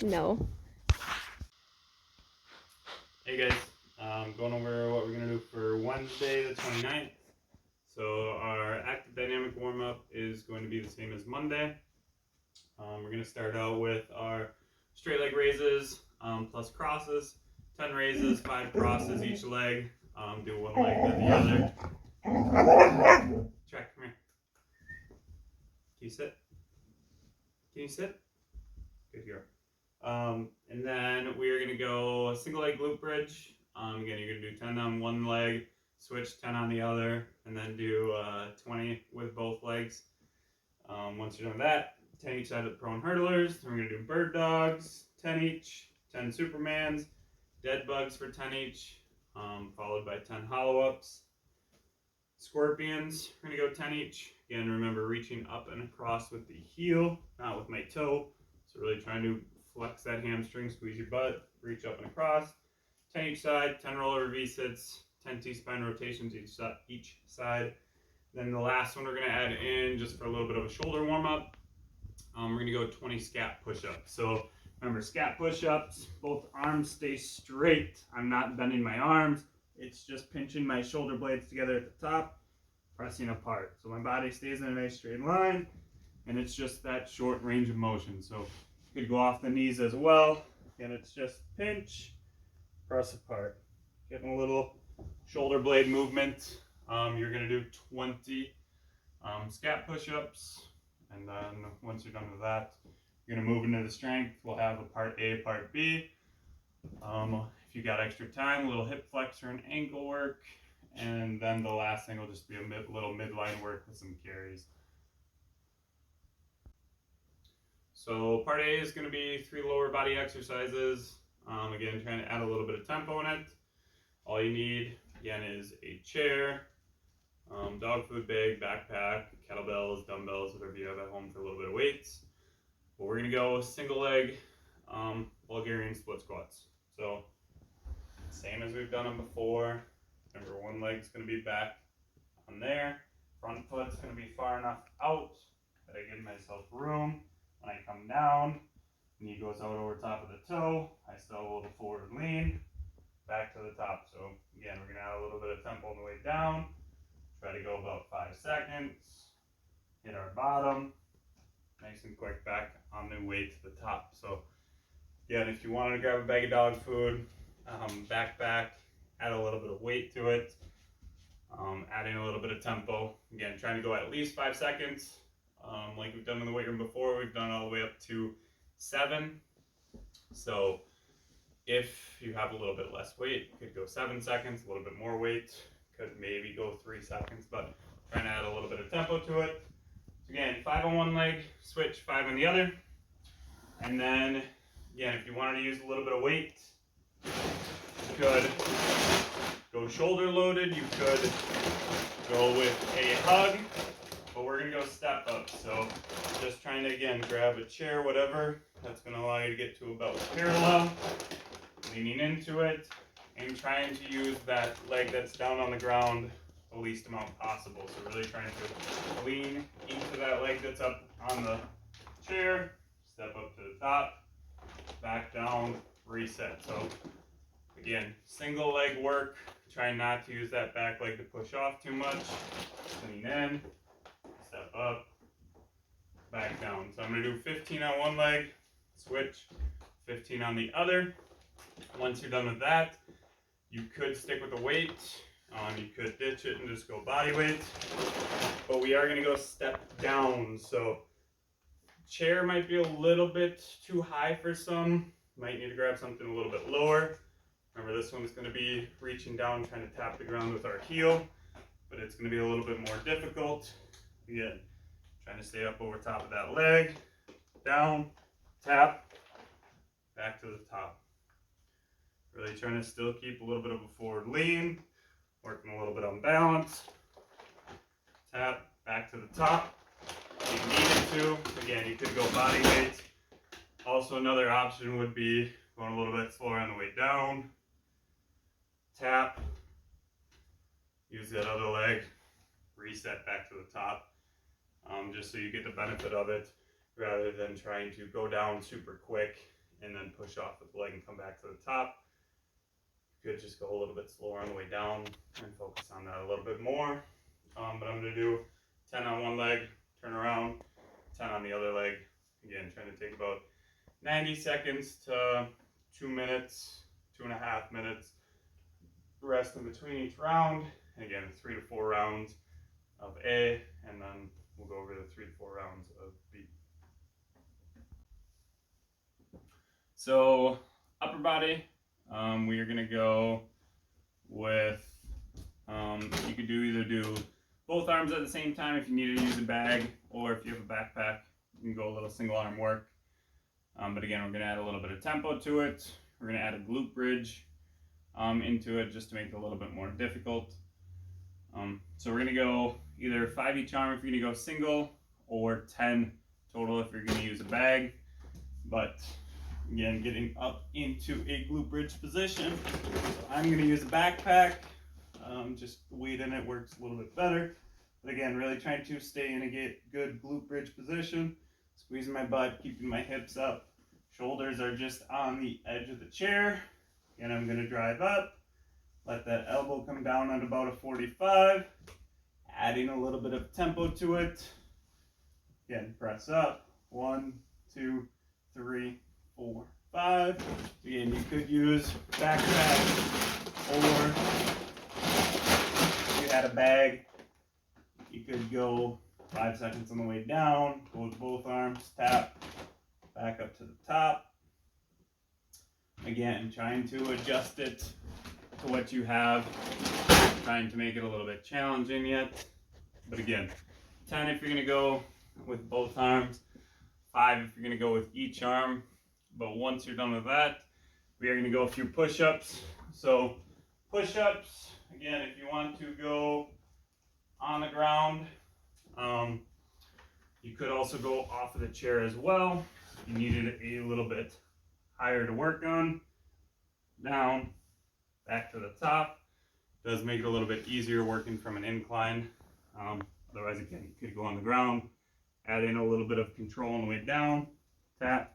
No. Hey guys, going over what we're going to do for Wednesday the 29th. So our active dynamic warm-up is going to be the same as Monday. We're going to start out with our straight leg raises plus crosses. 10 raises, 5 crosses each leg. Do one leg then the other. Check, come here. Can you sit? Can you sit? Good girl. And then we're going to go single leg glute bridge. Again, you're going to do 10 on one leg, switch 10 on the other, and then do 20 with both legs. Once you're done with that, 10 each side of the prone hurdlers. Then we're going to do bird dogs, 10 each, 10 supermans, dead bugs for 10 each, followed by 10 hollow ups. Scorpions, we're going to go 10 each. Again, remember reaching up and across with the heel, not with my toe. So really trying to flex that hamstring, squeeze your butt, reach up and across. 10 each side, 10 roller V-sits, 10 T-spine rotations each side. Then the last one we're going to add in, just for a little bit of a shoulder warm-up, we're going to go 20 scat push-ups. So remember, scat push-ups, both arms stay straight. I'm not bending my arms. It's just pinching my shoulder blades together at the top, pressing apart. So my body stays in a nice straight line, and it's just that short range of motion. So you could go off the knees as well, and it's just pinch, press apart. Getting a little shoulder blade movement. You're going to do 20 scat push-ups, and then once you're done with that, you're going to move into the strength. We'll have a part A, part B. If you got extra time, a little hip flexor and ankle work, and then the last thing will just be a little midline work with some carries. So part A is going to be 3 lower body exercises. Again, trying to add a little bit of tempo in it. All you need, again, is a chair, dog food bag, backpack, kettlebells, dumbbells, whatever you have at home for a little bit of weights. But we're going to go single leg Bulgarian split squats. So same as we've done them before. Remember, one leg's going to be back on there. Front foot's going to be far enough out that I give myself room. When I come down, knee goes out over top of the toe. I still have a little forward lean. Back to the top. So again, we're going to add a little bit of tempo on the way down. Try to go about 5 seconds. Hit our bottom. Nice and quick back on the way to the top. So again, if you wanted to grab a bag of dog food, backpack, add a little bit of weight to it. Adding a little bit of tempo. Again, trying to go at least 5 seconds. Like we've done in the weight room before, we've done all the way up to 7. So if you have a little bit less weight, you could go 7 seconds. A little bit more weight, could maybe go 3 seconds, but trying to add a little bit of tempo to it. So again, 5 on one leg, switch 5 on the other. And then, again, if you wanted to use a little bit of weight, you could go shoulder loaded, you could go with a hug, but we're going to go step up. So just trying to, again, grab a chair, whatever. That's going to allow you to get to about parallel. Leaning into it and trying to use that leg that's down on the ground the least amount possible. So really trying to lean into that leg that's up on the chair, step up to the top, back down, reset. So again, single leg work, try not to use that back leg to push off too much. Lean in, step up, back down. So I'm going to do 15 on one leg, switch, 15 on the other. Once you're done with that, you could stick with the weight. You could ditch it and just go body weight. But we are going to go step down. So chair might be a little bit too high for some. Might need to grab something a little bit lower. Remember, this one's going to be reaching down, trying to tap the ground with our heel. But it's going to be a little bit more difficult. Again, trying to stay up over top of that leg. Down, tap, back to the top. Really trying to still keep a little bit of a forward lean, working a little bit on balance. Tap, back to the top. If you needed to, again, you could go body weight. Also, another option would be going a little bit slower on the way down. Tap, use that other leg, reset back to the top, just so you get the benefit of it. rather than trying to go down super quick and then push off with the leg and come back to the top. You could just go a little bit slower on the way down and focus on that a little bit more. But I'm going to do 10 on one leg, turn around, 10 on the other leg. Again, trying to take about 90 seconds to 2 minutes, 2.5 minutes. Rest in between each round. And again, 3 to 4 rounds of A, and then we'll go over the 3 to 4 rounds of B. So upper body, we are going to go with, you could either do both arms at the same time if you need to use a bag, or if you have a backpack, you can go a little single arm work. But again, we're going to add a little bit of tempo to it. We're going to add a glute bridge into it just to make it a little bit more difficult. So we're going to go either 5 each arm if you're going to go single, or 10 total if you're going to use a bag. But again, getting up into a glute bridge position. So I'm going to use a backpack. Just the weight in it works a little bit better. But again, really trying to stay in a good glute bridge position. Squeezing my butt, keeping my hips up. Shoulders are just on the edge of the chair. And I'm going to drive up. Let that elbow come down at about a 45. Adding a little bit of tempo to it. Again, press up. 1, 2, 3, 4, 5. Again, you could use backpack, or if you had a bag, you could go 5 seconds on the way down, go with both arms, tap, back up to the top. Again, trying to adjust it to what you have, trying to make it a little bit challenging yet. But again, 10 if you're going to go with both arms, 5 if you're going to go with each arm. But once you're done with that, we are going to go a few push-ups. So push-ups, again, if you want to go on the ground, you could also go off of the chair as well. You needed a little bit higher to work on. Down, back to the top. Does make it a little bit easier working from an incline. Otherwise, again, you could go on the ground, add in a little bit of control on the way down, tap,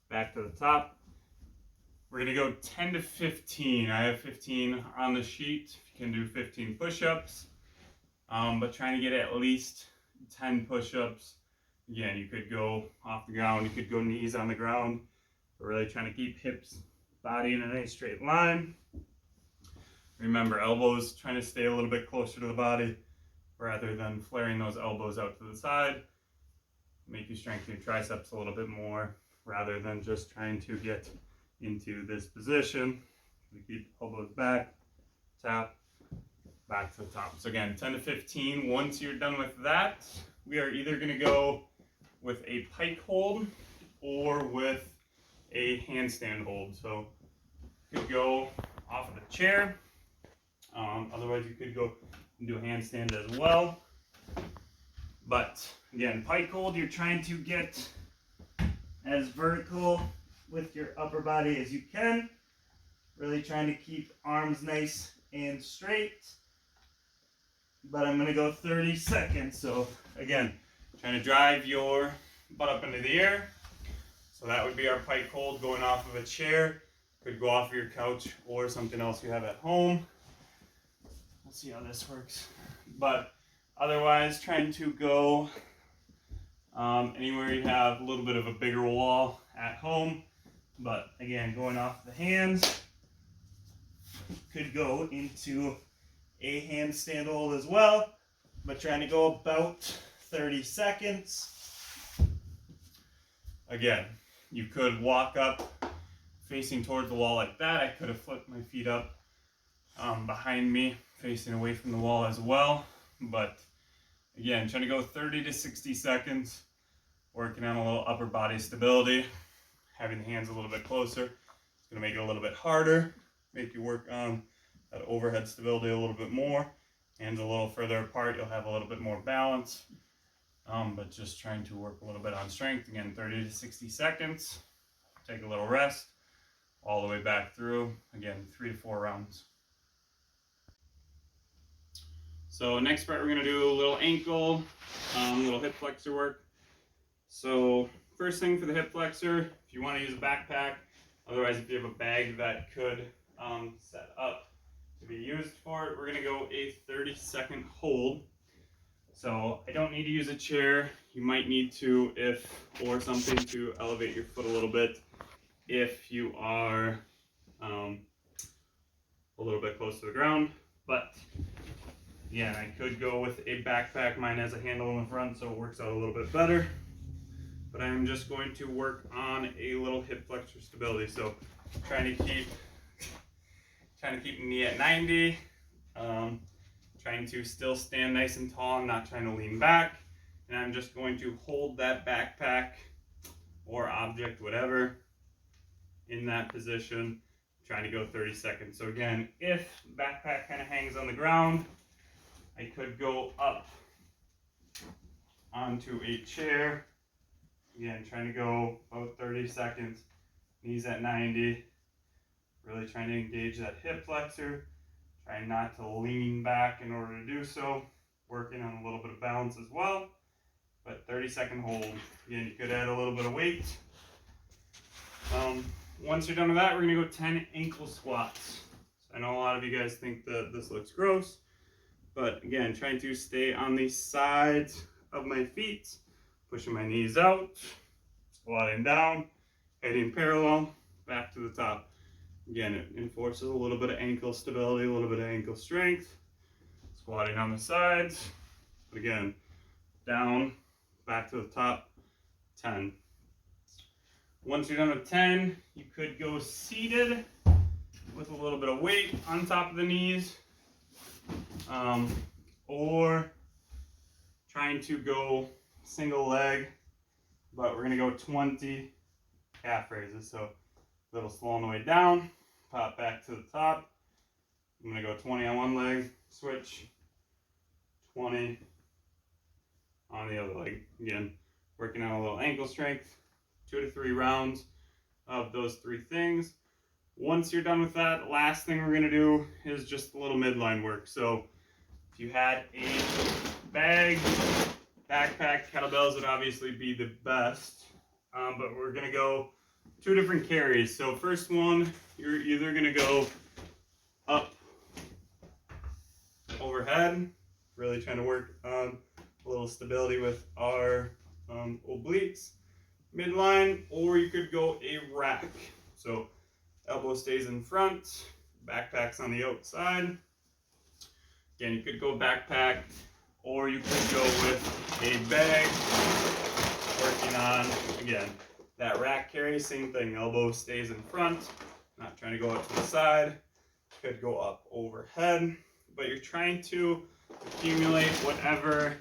back to the top. We're going to go 10 to 15. I have 15 on the sheet. You can do 15 push-ups, but trying to get at least 10 push-ups. Again, you could go off the ground, you could go knees on the ground. We're really trying to keep hips, body in a nice straight line. Remember, elbows trying to stay a little bit closer to the body rather than flaring those elbows out to the side. Make you strengthen your triceps a little bit more rather than just trying to get into this position. We keep elbows back, tap, back to the top. So again, 10 to 15. Once you're done with that, we are either going to go with a pike hold or with a handstand hold. So you could go off of the chair. Otherwise, you could go and do a handstand as well. But again, pike hold, you're trying to get as vertical with your upper body as you can. Really trying to keep arms nice and straight. But I'm going to go 30 seconds. So again, trying to drive your butt up into the air. So that would be our pike hold going off of a chair. Could go off of your couch or something else you have at home. We'll see how this works. But otherwise, trying to go anywhere you have a little bit of a bigger wall at home. But again, going off the hands, could go into a handstand hold as well. But trying to go about 30 seconds. Again, you could walk up facing towards the wall like that. I could have flipped my feet up behind me, facing away from the wall as well. But again, trying to go 30 to 60 seconds, working on a little upper body stability, having the hands a little bit closer. It's going to make it a little bit harder, make you work on that overhead stability a little bit more. Hands a little further apart, you'll have a little bit more balance. But just trying to work a little bit on strength. Again, 30 to 60 seconds. Take a little rest, all the way back through. Again, 3 to 4 rounds. So next part, we're going to do a little ankle, little hip flexor work. So first thing for the hip flexor, if you want to use a backpack, otherwise if you have a bag that could set up to be used for it, we're going to go a 30-second hold. So I don't need to use a chair. You might need to or something to elevate your foot a little bit if you are a little bit close to the ground. But yeah, I could go with a backpack. Mine has a handle in the front, so it works out a little bit better. But I'm just going to work on a little hip flexor stability. So trying to keep knee at 90. Trying to still stand nice and tall. I'm not trying to lean back. And I'm just going to hold that backpack or object, whatever, in that position, trying to go 30 seconds. So again, if backpack kind of hangs on the ground, I could go up onto a chair. Again, trying to go about 30 seconds, knees at 90, really trying to engage that hip flexor, trying not to lean back in order to do so, working on a little bit of balance as well, but 30-second hold. Again, you could add a little bit of weight. Once you're done with that, we're gonna go 10 ankle squats. So I know a lot of you guys think that this looks gross, but again, trying to stay on the sides of my feet, pushing my knees out, squatting down, heading parallel, back to the top. Again, it enforces a little bit of ankle stability, a little bit of ankle strength, squatting on the sides, but again, down, back to the top, 10. Once you're done with 10, you could go seated with a little bit of weight on top of the knees, or trying to go single leg, but we're gonna go 20 calf raises. So a little slow on the way down, pop back to the top. I'm gonna go 20 on one leg, switch, 20 on the other leg. Again, working on a little ankle strength, 2 to 3 rounds of those 3 things. Once you're done with that, last thing we're gonna do is just a little midline work. So if you had a bag, backpack, kettlebells would obviously be the best, but we're gonna go 2 different carries. So first one, you're either gonna go up overhead, really trying to work on a little stability with our obliques, midline, or you could go a rack. So elbow stays in front, backpack's on the outside. Again, you could go backpack, or you could go with a bag, working on, again, that rack carry, same thing, elbow stays in front, not trying to go out to the side. Could go up overhead, but you're trying to accumulate whatever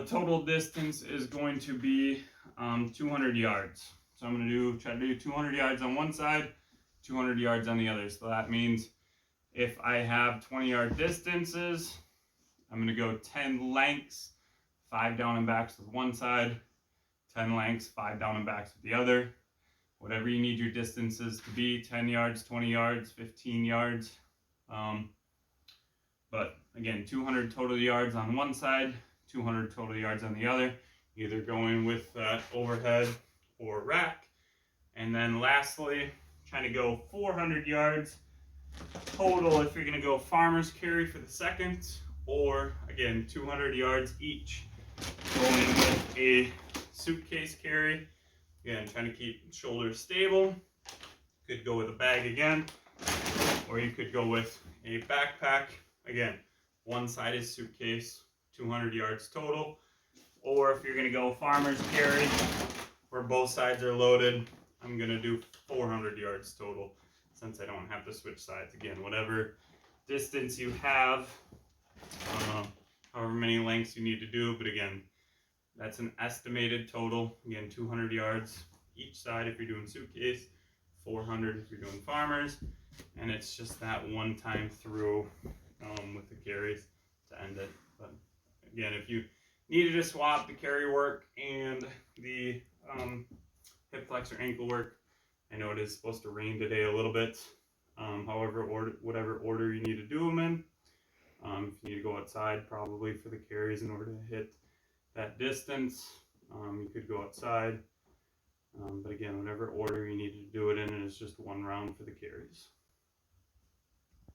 total distance is going to be 200 yards. So I'm going to try to do 200 yards on one side, 200 yards on the other. So that means if I have 20-yard distances, I'm going to go 10 lengths, 5 down and backs with one side, 10 lengths, 5 down and backs with the other. Whatever you need your distances to be, 10 yards, 20 yards, 15 yards. But again, 200 total yards on one side, 200 total yards on the other, either going with overhead or rack. And then lastly, trying to go 400 yards total if you're going to go farmer's carry for the second, or again, 200 yards each going with a suitcase carry. Again, trying to keep shoulders stable. Could go with a bag again, or you could go with a backpack. Again, one side is suitcase, 200 yards total. Or if you're gonna go farmer's carry, where both sides are loaded, I'm gonna do 400 yards total, since I don't have to switch sides. Again, whatever distance you have, however many lengths you need to do, but again, that's an estimated total. Again, 200 yards each side if you're doing suitcase, 400 if you're doing farmers, and it's just that one time through with the carries to end it. But again, if you needed to swap the carry work and the hip flexor ankle work, I know it is supposed to rain today a little bit. However, whatever order you need to do them in. If you need to go outside, probably for the carries in order to hit that distance. You could go outside, but again, whatever order you need to do it in, it's just one round for the carries.